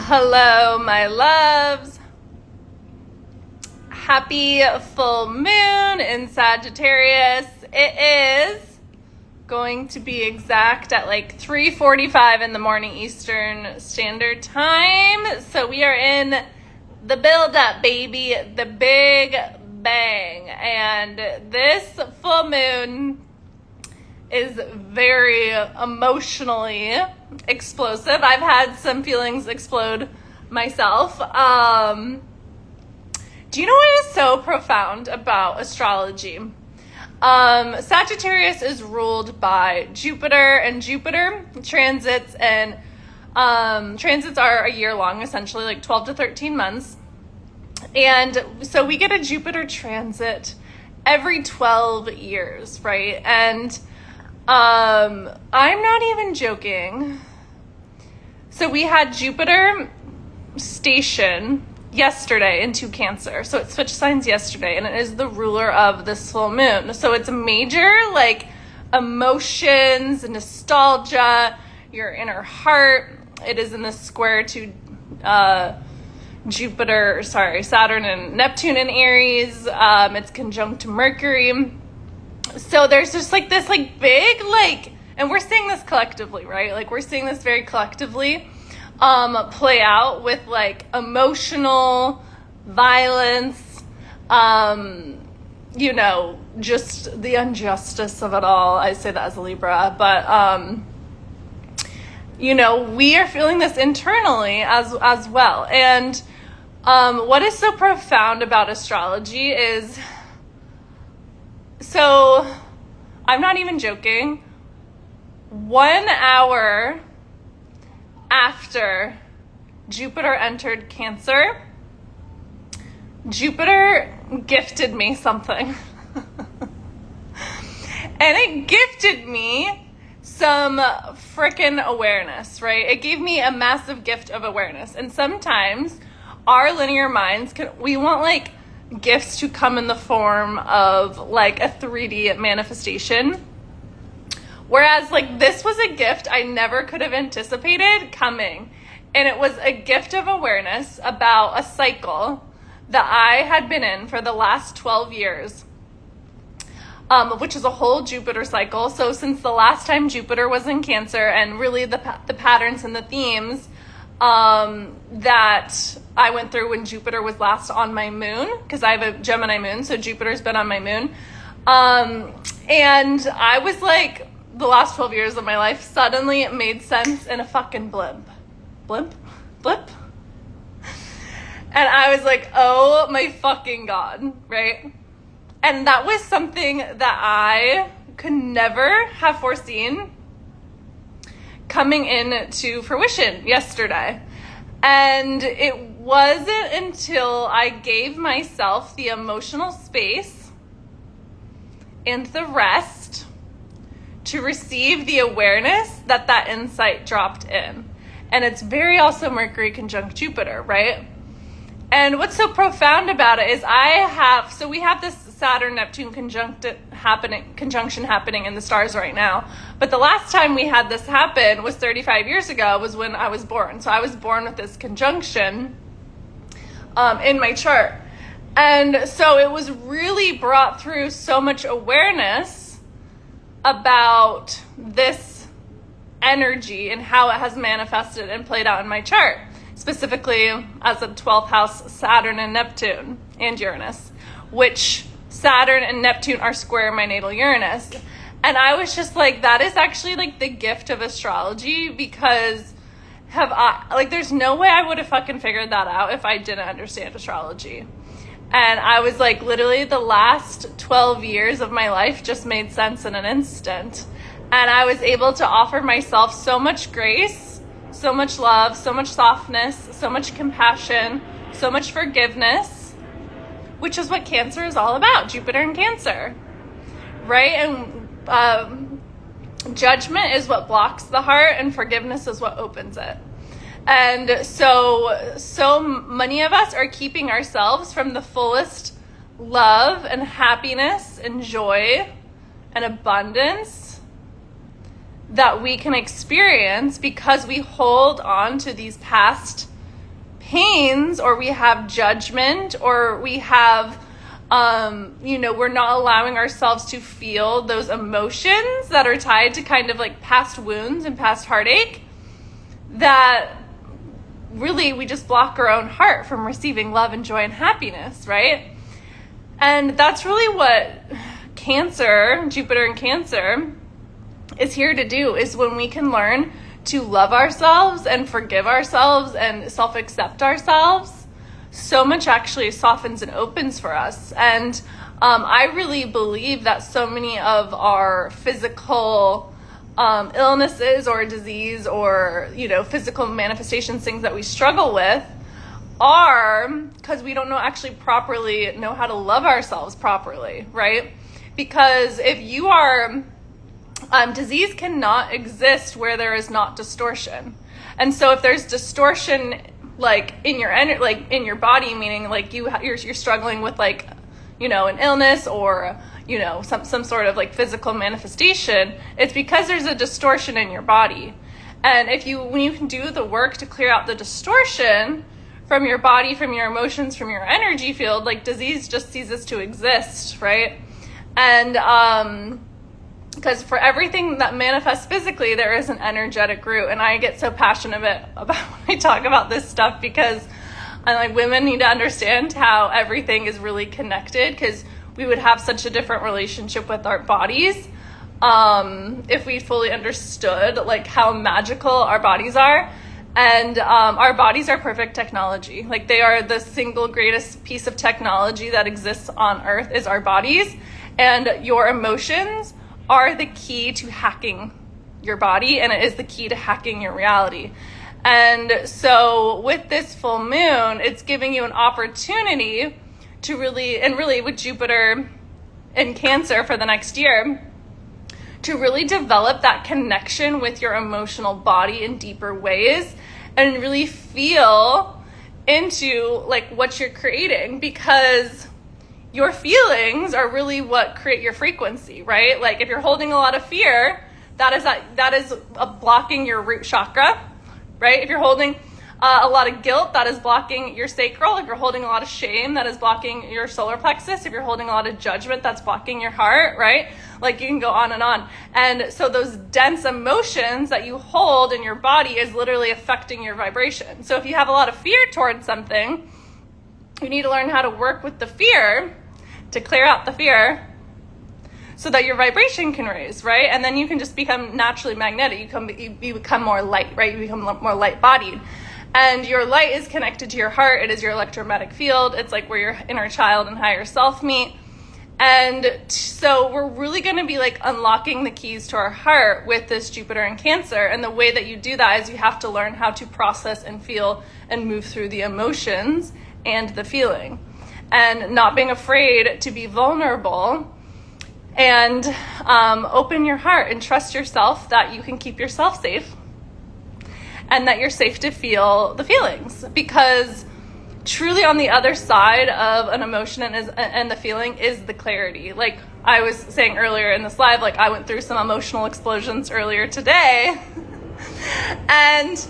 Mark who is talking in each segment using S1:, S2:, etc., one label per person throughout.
S1: Hello, my loves. Happy full moon in Sagittarius. It is going to be exact at like 3:45 in the morning Eastern Standard Time. So we are in the build-up, baby, the big bang. And this full moon is very emotionally explosive. I've had some feelings explode myself. Do you know what is so profound about astrology? Sagittarius is ruled by Jupiter, and Jupiter transits, and transits are a year long, essentially, like 12 to 13 months. And so we get a Jupiter transit every 12 years, right? And I'm not even joking. So we had Jupiter station yesterday into Cancer. So it switched signs yesterday, and it is the ruler of this full moon. So it's major, like, emotions, nostalgia, your inner heart. It is in the square to Saturn and Neptune in Aries. It's conjunct to Mercury. So there's just like this like big like, and we're seeing this collectively, right? Like we're seeing this very collectively play out with like emotional violence, just the injustice of it all. I say that as a Libra, but we are feeling this internally as well. And what is so profound about astrology is, so I'm not even joking, 1 hour after Jupiter entered Cancer, Jupiter gifted me something. And it gifted me some freaking awareness, right? It gave me a massive gift of awareness. And sometimes our linear minds, we want like gifts to come in the form of like a 3D manifestation. Whereas like this was a gift I never could have anticipated coming. And it was a gift of awareness about a cycle that I had been in for the last 12 years, which is a whole Jupiter cycle. So since the last time Jupiter was in Cancer, and really the patterns and the themes that I went through when Jupiter was last on my moon, because I have a Gemini moon, so Jupiter's been on my moon. And I was like, the last 12 years of my life, suddenly it made sense in a fucking blip. And I was like, oh my fucking God, right? And that was something that I could never have foreseen coming into fruition yesterday. And it wasn't until I gave myself the emotional space and the rest to receive the awareness that insight dropped in. And it's very also Mercury conjunct Jupiter, right? And what's so profound about it is we have this Saturn-Neptune conjunction happening in the stars right now. But the last time we had this happen was 35 years ago, was when I was born. So I was born with this conjunction in my chart. And so it was really brought through so much awareness about this energy and how it has manifested and played out in my chart, specifically as a 12th house Saturn and Neptune and Uranus, which Saturn and Neptune are square my natal Uranus. And I was just like, that is actually like the gift of astrology, because there's no way I would have fucking figured that out if I didn't understand astrology. And I was like, literally the last 12 years of my life just made sense in an instant. And I was able to offer myself so much grace, so much love, so much softness, so much compassion, so much forgiveness, which is what Cancer is all about, Jupiter and Cancer, right? And judgment is what blocks the heart, and forgiveness is what opens it. And so many of us are keeping ourselves from the fullest love and happiness and joy and abundance that we can experience because we hold on to these past pains, or we have judgment, or we have, we're not allowing ourselves to feel those emotions that are tied to kind of like past wounds and past heartache, that really we just block our own heart from receiving love and joy and happiness, right? And that's really what Cancer, Jupiter in Cancer, is here to do, is when we can learn to love ourselves and forgive ourselves and self-accept ourselves, so much actually softens and opens for us. And I really believe that so many of our physical illnesses or disease or, physical manifestations, things that we struggle with, are because we don't actually know how to love ourselves properly, right? Because if you are, disease cannot exist where there is not distortion. And so if there's distortion, like in your in your body, meaning like you're struggling with like, an illness or, some sort of like physical manifestation, it's because there's a distortion in your body. And when you can do the work to clear out the distortion from your body, from your emotions, from your energy field, like disease just ceases to exist, right? And because for everything that manifests physically, there is an energetic root. And I get so passionate about when I talk about this stuff, because I'm like, women need to understand how everything is really connected, because we would have such a different relationship with our bodies if we fully understood like how magical our bodies are. And our bodies are perfect technology. Like, they are the single greatest piece of technology that exists on earth, is our bodies. And your emotions are the key to hacking your body, and it is the key to hacking your reality. And so with this full moon, it's giving you an opportunity to really with Jupiter in Cancer for the next year, to really develop that connection with your emotional body in deeper ways and really feel into like what you're creating, because your feelings are really what create your frequency, right? Like if you're holding a lot of fear, that is blocking your root chakra, right? If you're holding a lot of guilt, that is blocking your sacral. If you're holding a lot of shame, that is blocking your solar plexus. If you're holding a lot of judgment, that's blocking your heart, right? Like you can go on and on. And so those dense emotions that you hold in your body is literally affecting your vibration. So if you have a lot of fear towards something, you need to learn how to work with the fear to clear out the fear so that your vibration can raise, right? And then you can just become naturally magnetic. You become more light, right? You become more light-bodied. And your light is connected to your heart. It is your electromagnetic field. It's like where your inner child and higher self meet. And so we're really going to be like unlocking the keys to our heart with this Jupiter in Cancer. And the way that you do that is you have to learn how to process and feel and move through the emotions and the feeling. And not being afraid to be vulnerable, and open your heart and trust yourself that you can keep yourself safe and that you're safe to feel the feelings, because truly on the other side of an emotion and the feeling is the clarity. Like I was saying earlier in this live, like I went through some emotional explosions earlier today and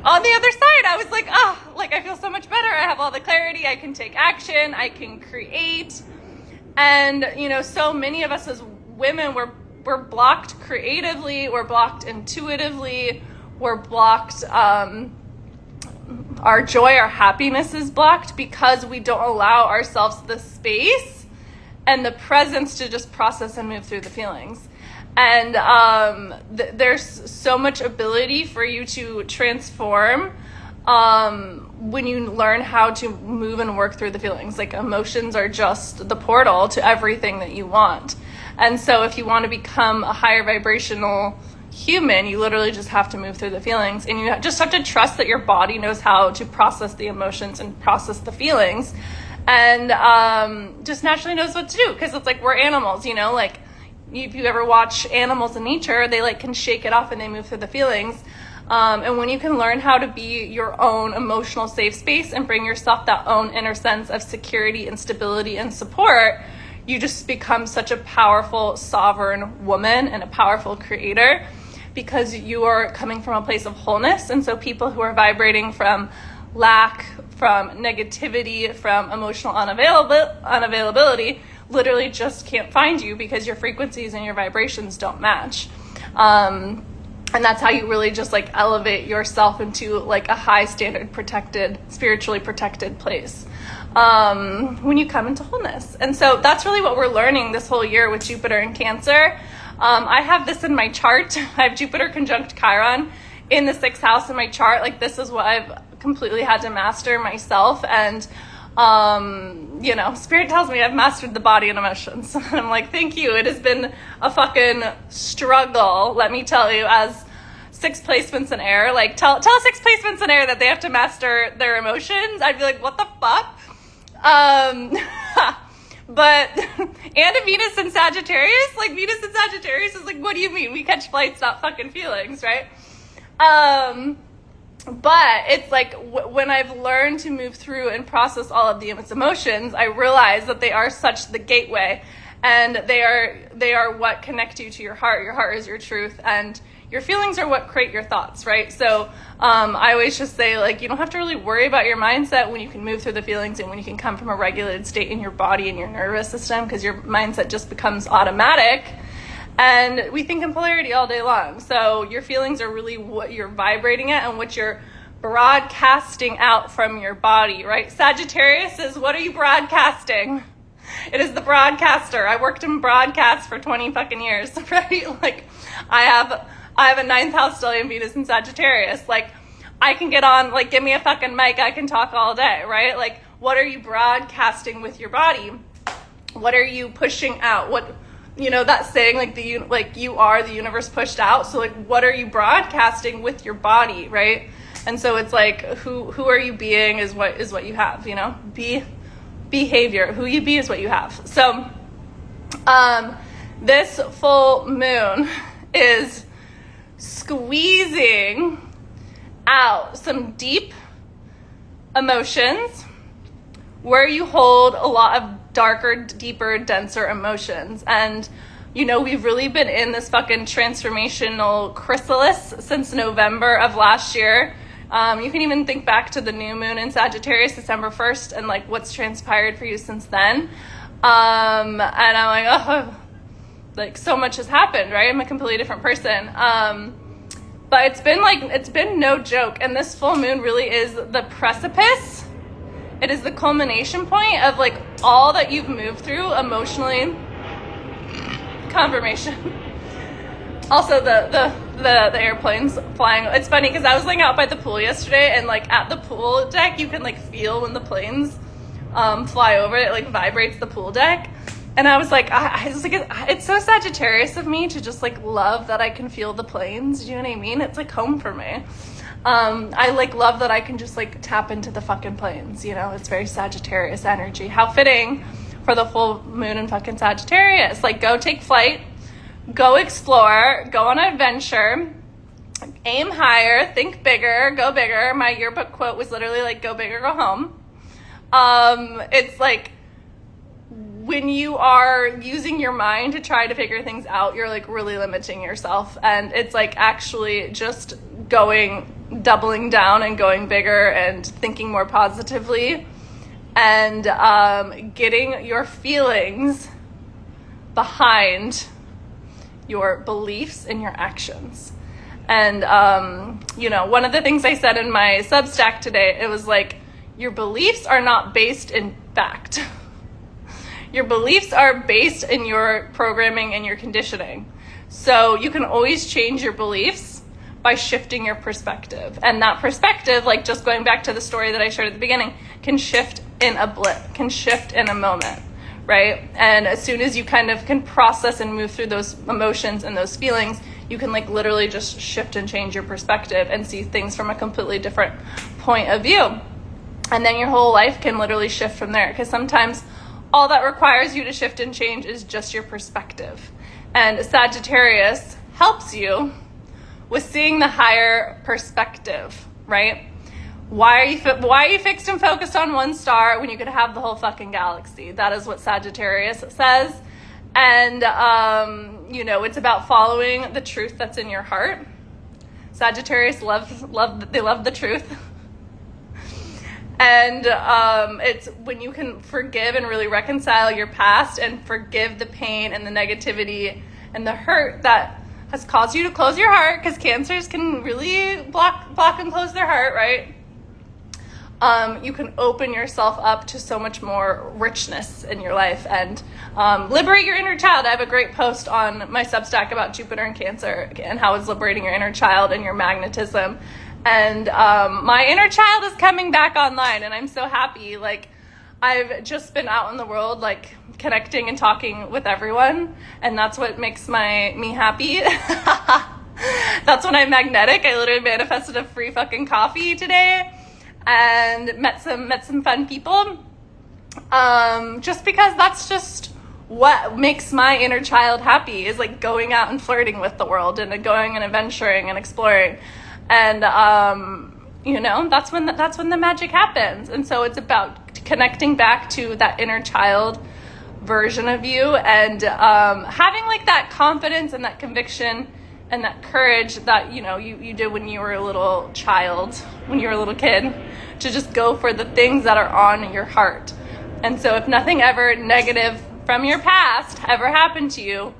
S1: on the other side, I was like, I feel so much better. I have all the clarity. I can take action. I can create. And, so many of us as women, we're blocked creatively. We're blocked intuitively. We're blocked. Our joy, our happiness is blocked because we don't allow ourselves the space and the presence to just process and move through the feelings. And there's so much ability for you to transform when you learn how to move and work through the feelings. Like emotions are just the portal to everything that you want. And so if you want to become a higher vibrational human, you literally just have to move through the feelings. And you just have to trust that your body knows how to process the emotions and process the feelings. And just naturally knows what to do. Because it's like we're animals, like if you ever watch animals in nature, they like can shake it off and they move through the feelings. And when you can learn how to be your own emotional safe space and bring yourself that own inner sense of security and stability and support, you just become such a powerful, sovereign woman and a powerful creator, because you are coming from a place of wholeness. And so people who are vibrating from lack, from negativity, from emotional unavailability, literally just can't find you because your frequencies and your vibrations don't match. And that's how you really just like elevate yourself into like a high standard protected, spiritually protected place when you come into wholeness. And so that's really what we're learning this whole year with Jupiter in Cancer. I have this in my chart. I have Jupiter conjunct Chiron in the 6th house in my chart. Like, this is what I've completely had to master myself. And, you know, Spirit tells me I've mastered the body and emotions. And I'm like, thank you. It has been a fucking struggle, let me tell you, as 6 placements in air. Like, tell 6 placements in air that they have to master their emotions. I'd be like, what the fuck? But, and a Venus in Sagittarius, like, Venus in Sagittarius is like, what do you mean? We catch flights, not fucking feelings, right? But it's like when I've learned to move through and process all of its emotions, I realize that they are such the gateway, and they are what connect you to your heart. Your heart is your truth, and your feelings are what create your thoughts, right? So I always just say, like, you don't have to really worry about your mindset when you can move through the feelings and when you can come from a regulated state in your body and your nervous system, because your mindset just becomes automatic. And we think in polarity all day long. So your feelings are really what you're vibrating at and what you're broadcasting out from your body, right? Sagittarius is, what are you broadcasting? It is the broadcaster. I worked in broadcast for 20 fucking years, right? Like, I have a 9th house stellium Venus in Sagittarius. Like, I can get on, like, give me a fucking mic, I can talk all day, right? Like, what are you broadcasting with your body? What are you pushing out? What, you know, that saying, like, you are the universe pushed out. So, like, what are you broadcasting with your body, right? And so it's like, who are you being is what you have, you know? Behavior. Who you be is what you have. So, this full moon is squeezing out some deep emotions where you hold a lot of darker, deeper, denser emotions. And, you know, we've really been in this fucking transformational chrysalis since November of last year. You can even think back to the new moon in Sagittarius, December 1st, and like what's transpired for you since then. And I'm like, oh, like so much has happened, right? I'm a completely different person. But it's been no joke. And this full moon really is the precipice. It is the culmination point of like all that you've moved through emotionally. Confirmation. Also, the airplanes flying. It's funny because I was laying out by the pool yesterday, and like at the pool deck, you can like feel when the planes fly over. It like vibrates the pool deck, and I was like, it's so Sagittarius of me to just like love that I can feel the planes. Do you know what I mean? It's like home for me. I like love that I can just like tap into the fucking planes. You know, it's very Sagittarius energy. How fitting for the full moon in fucking Sagittarius. Like, go take flight. Go explore, go on an adventure, aim higher, think bigger, go bigger. My yearbook quote was literally like, go big or go home. It's like when you are using your mind to try to figure things out, you're like really limiting yourself. And it's like actually just doubling down and going bigger and thinking more positively and getting your feelings behind your beliefs and your actions. And, you know, one of the things I said in my Substack today, it was like, your beliefs are not based in fact. Your beliefs are based in your programming and your conditioning. So you can always change your beliefs by shifting your perspective. And that perspective, like just going back to the story that I shared at the beginning, can shift in a blip, can shift in a moment. Right? And as soon as you kind of can process and move through those emotions and those feelings, you can like literally just shift and change your perspective and see things from a completely different point of view. And then your whole life can literally shift from there, because sometimes all that requires you to shift and change is just your perspective. And Sagittarius helps you with seeing the higher perspective, right? Why are you fixed and focused on one star when you could have the whole fucking galaxy? That is what Sagittarius says. And, you know, it's about following the truth that's in your heart. Sagittarius love the truth. And it's when you can forgive and really reconcile your past and forgive the pain and the negativity and the hurt that has caused you to close your heart, because cancers can really block and close their heart, right? You can open yourself up to so much more richness in your life and liberate your inner child. I have a great post on my Substack about Jupiter and Cancer and how it's liberating your inner child and your magnetism. And my inner child is coming back online, and I'm so happy. Like, I've just been out in the world, like, connecting and talking with everyone, and that's what makes me happy. That's when I'm magnetic. I literally manifested a free fucking coffee today and met some fun people. Just because that's just what makes my inner child happy, is like going out and flirting with the world and going and adventuring and exploring. And that's when the magic happens. And so it's about connecting back to that inner child version of you, and having like that confidence and that conviction and that courage that you did when you were a little child, when you were a little kid, to just go for the things that are on your heart. And so if nothing ever negative from your past ever happened to you,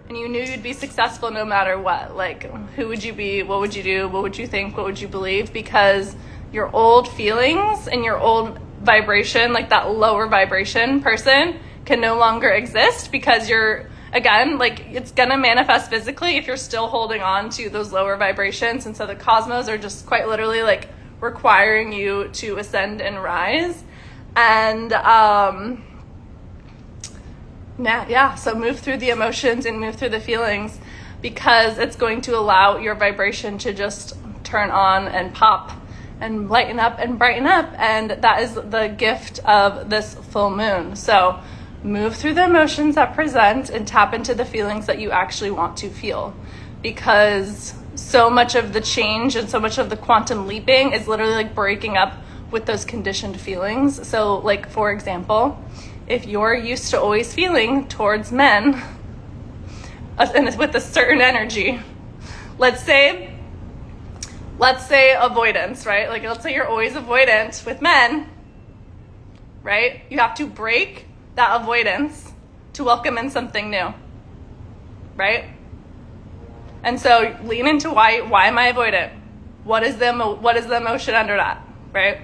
S1: and you knew you'd be successful no matter what, like, who would you be? What would you do? What would you think? What would you believe? Because your old feelings and your old vibration, like that lower vibration person, can no longer exist, because you're, again, like, it's gonna manifest physically if you're still holding on to those lower vibrations. And so the cosmos are just quite literally like requiring you to ascend and rise. And so move through the emotions and move through the feelings, because it's going to allow your vibration to just turn on and pop and lighten up and brighten up. And that is the gift of this full moon. So move through the emotions that present and tap into the feelings that you actually want to feel, because so much of the change and so much of the quantum leaping is literally like breaking up with those conditioned feelings. So, like, for example, if you're used to always feeling towards men and with a certain energy, let's say avoidance, right? Like, let's say you're always avoidant with men, right? You have to break that avoidance to welcome in something new, right? And so lean into why am I avoidant? What is the emotion under that, right?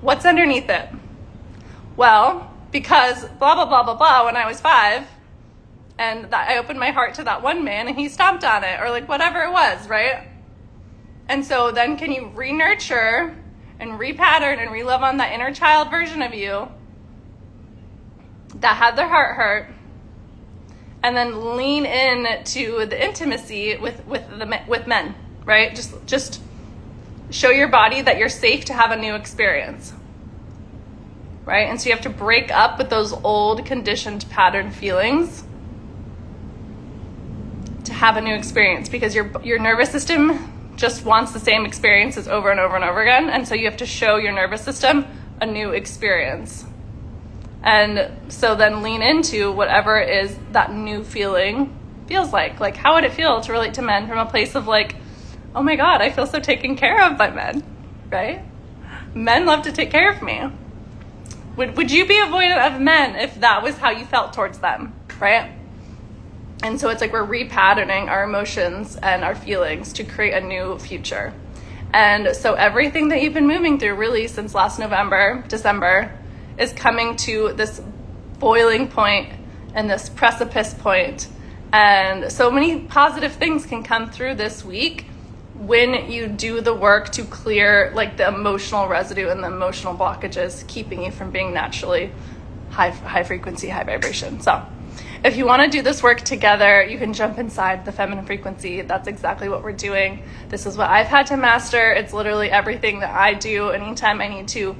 S1: What's underneath it? Well, because blah, blah, blah, blah, blah, when I was 5, and that I opened my heart to that one man and he stomped on it, or like whatever it was, right? And so then can you re-nurture and repattern and relove on that inner child version of you that had their heart hurt, and then lean in to the intimacy with men, right? Just show your body that you're safe to have a new experience, right? And so you have to break up with those old conditioned pattern feelings to have a new experience, because your nervous system just wants the same experiences over and over and over again. And so you have to show your nervous system a new experience. And so then lean into whatever is that new feeling feels like how would it feel to relate to men from a place of like, oh my God, I feel so taken care of by men, right? Men love to take care of me. Would you be avoidant of men if that was how you felt towards them, right? And so it's like we're repatterning our emotions and our feelings to create a new future. And so everything that you've been moving through really since last December, is coming to this boiling point and this precipice point. And so many positive things can come through this week when you do the work to clear like the emotional residue and the emotional blockages keeping you from being naturally high frequency, high vibration. So if you want to do this work together, you can jump inside the feminine frequency. That's exactly what we're doing. This is what I've had to master. It's literally everything that I do anytime I need to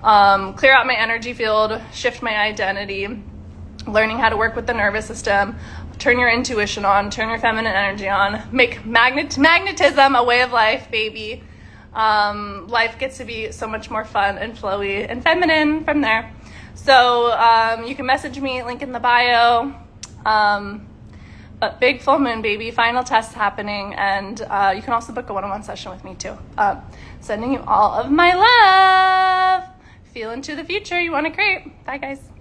S1: clear out my energy field, shift my identity, learning how to work with the nervous system, turn your intuition on, turn your feminine energy on, make magnetism a way of life, baby. Life gets to be so much more fun and flowy and feminine from there. So you can message me, link in the bio. But big full moon, baby. Final tests happening. And you can also book a one-on-one session with me too. Sending you all of my love. Feel into the future you want to create. Bye, guys.